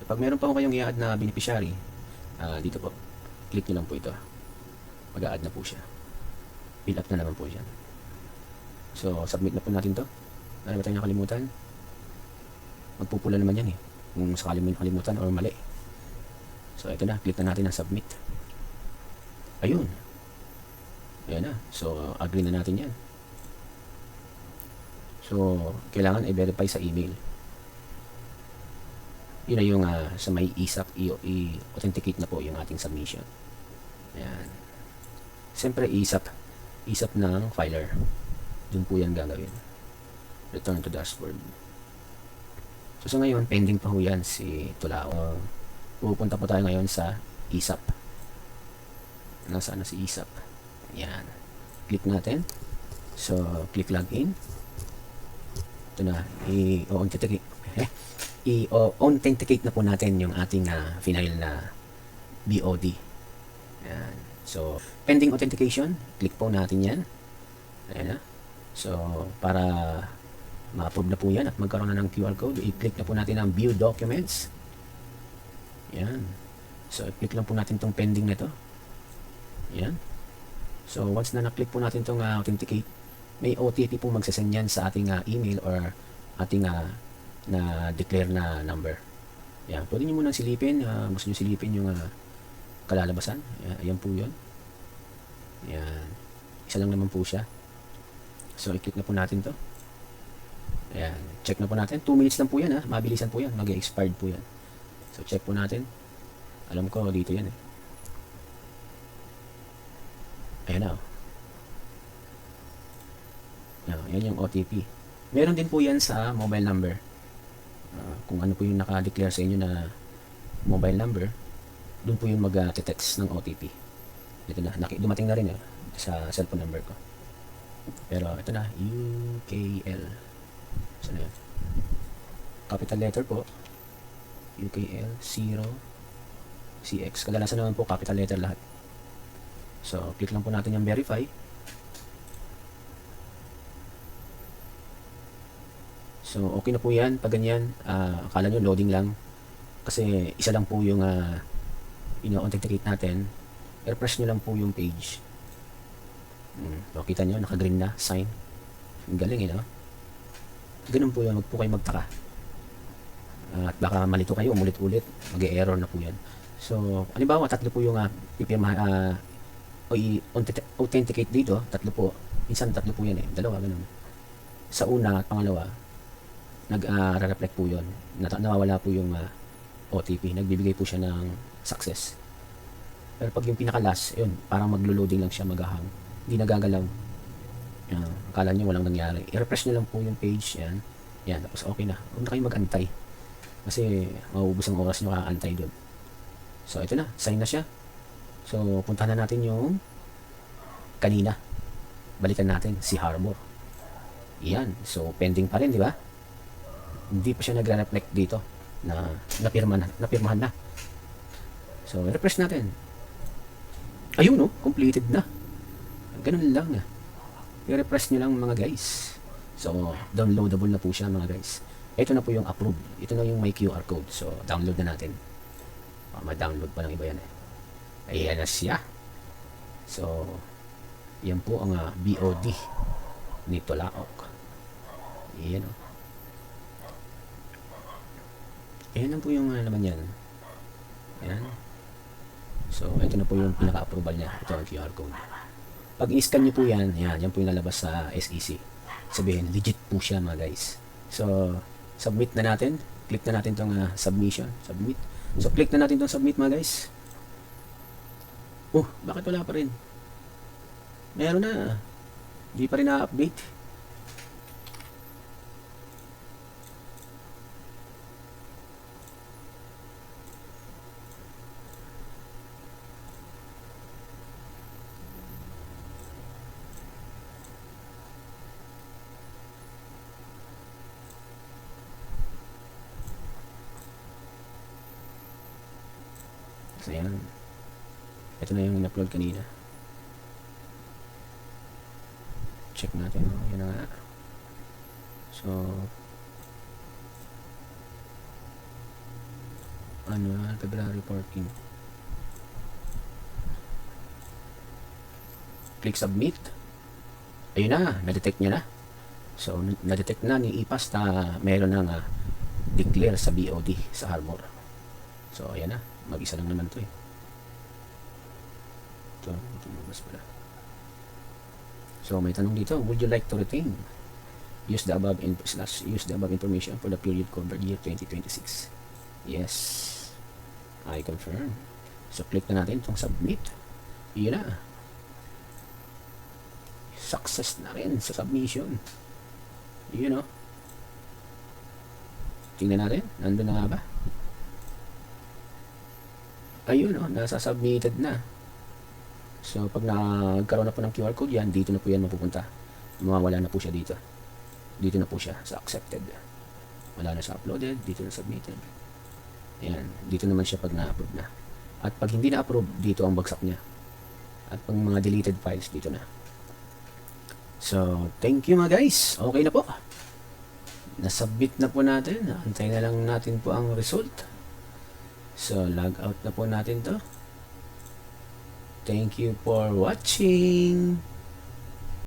Pag meron pa ko kayong i-add na beneficiary, dito po, click nyo lang po ito. Mag-a-add na po siya. Fill up na naman po yan. So, submit na po natin to. Ano ba tayo nakalimutan? Magpupula naman yan eh. Kung sakali mo nakalimutan or mali. So, ito na. Click na natin ang submit. Ayun. Ayan na. So, agree na natin yan. So, kailangan i-verify sa email. Yun na yung sa may ISAP, i-authenticate na po yung ating submission. Ayan. Siyempre, ISAP ng filer. Doon po yan gagawin. Return to dashboard. So, sa ngayon, pending pa ho yan si Tulao. Pupunta po tayo ngayon sa ISAP. Nasaan na si ISAP? Ayan. Click natin. So, click login. Ito na. I-authenticate na po natin yung ating final na BOD. Ayan. So, pending authentication. Click po natin yan. Ayan na. So, para ma-approve na po yan at magkaroon na ng QR code, i-click na po natin ang View Documents. Ayan. So, i-click lang po natin itong pending na ito. Ayan. So, once na na-click po natin itong authenticate, may OTP po magsasend yan sa ating email or ating na-declare na number. Ayan. Pwede nyo munang silipin. Gusto nyo silipin yung kalalabasan. Ayan po yun. Ayan. Isa lang naman po siya. So, i-click na po natin to. Ayan. Check na po natin. 2 minutes lang po yan. Mabilisan po yan. Mag-expired po yan. So, check po natin. Alam ko, dito yan eh. Ayan na. Yan yung OTP. Meron din po yan sa mobile number. Kung ano po yung naka-declare sa inyo na mobile number, doon po yung mag-text ng OTP. Ito na. Dumating na rin sa cellphone number ko. Pero ito na. UKL. Saan yun? Capital letter po. UKL 0 CX. Kadalasan naman po capital letter lahat. So, click lang po natin yung verify. So, okay na po yan. Pag ganyan, akala nyo loading lang. Kasi isa lang po yung ino-authenticate natin. Refresh nyo lang po yung page. So, kita nyo, naka-green na, sign. Ang galing no? Ganun po yun, wag po kayo magtaka. At baka malito kayo, umulit-ulit. Mag-e-error na po yan. So, halimbawa, tatlo po yung i-authenticate dito, tatlo po. Minsan tatlo po yan dalawa, ganun. Sa una at pangalawa, nag-reflect po yun. Nawawala po yung OTP. Nagbibigay po siya ng success. Pero pag yung pinaka-last, yun, parang maglo-loading lang siya, maghahang. Hindi nagagalaw. Akala nyo walang nangyari. I-refresh nyo lang po yung page. Yan. Yan. Tapos okay na. Huwag na kayo mag-antay. Kasi mauubos ang oras nyo kakaantay doon. So, ito na. Sign na siya. So, puntahan na natin yung kanina. Balikan natin si Harbor. Yan. So, pending pa rin, di ba? Hindi pa siya nagre-reflect dito na napirmahan na. So, refresh natin. Ayun, completed na. Ganun lang. I-refresh nyo lang mga guys. So, downloadable na po siya mga guys. Ito na po yung approve. Ito na yung may QR code. So, download na natin. Ma-download pa ng iba yan Ayan na siya. So, yan po ang BOD ni Tulaok. Ayan Ayan na po yung naman yan. Ayan. So, ito na po yung pinaka-approval niya. Ito ang QR code. Pag i-scan nyo po yan, yan po yung lalabas sa SEC. Sabihin, legit po siya mga guys. So, submit na natin. Click na natin itong submission. Submit. So, click na natin itong submit mga guys. Bakit wala pa rin? Meron na. Hindi pa rin na-update. So, yan. Ito na yung in-upload kanina. Check natin. Yan na nga. So, Annual February 14. Click submit. Ayun na, na-detect niya na. So, na-detect na ni IPAS na meron ng declare sa BOD sa Harbor. So, ayan na. Mag-isa lang naman to eh. Ito mas pala. So, may tanong dito. Would you like to retain? Use the above information for the period covered year 2026. Yes. I confirm. So, click na natin itong submit. Yun na. Success na rin sa submission. Yun o. Tingnan natin. Nandun na nga ba? Ayun o. Nasa submitted na. So, pag nagkaroon na po ng QR code yan, dito na po yan mapupunta. Mawawala na po siya dito. Dito na po siya sa accepted. Wala na sa uploaded. Dito na submitted. Ayan. Dito naman siya pag na-approve na. At pag hindi na-approve, dito ang bagsak niya. At pag mga deleted files, dito na. So, thank you mga guys. Okay na po. Nasubmit na po natin. Antayin na lang natin po ang result. So, log out na po natin to. Thank you for watching.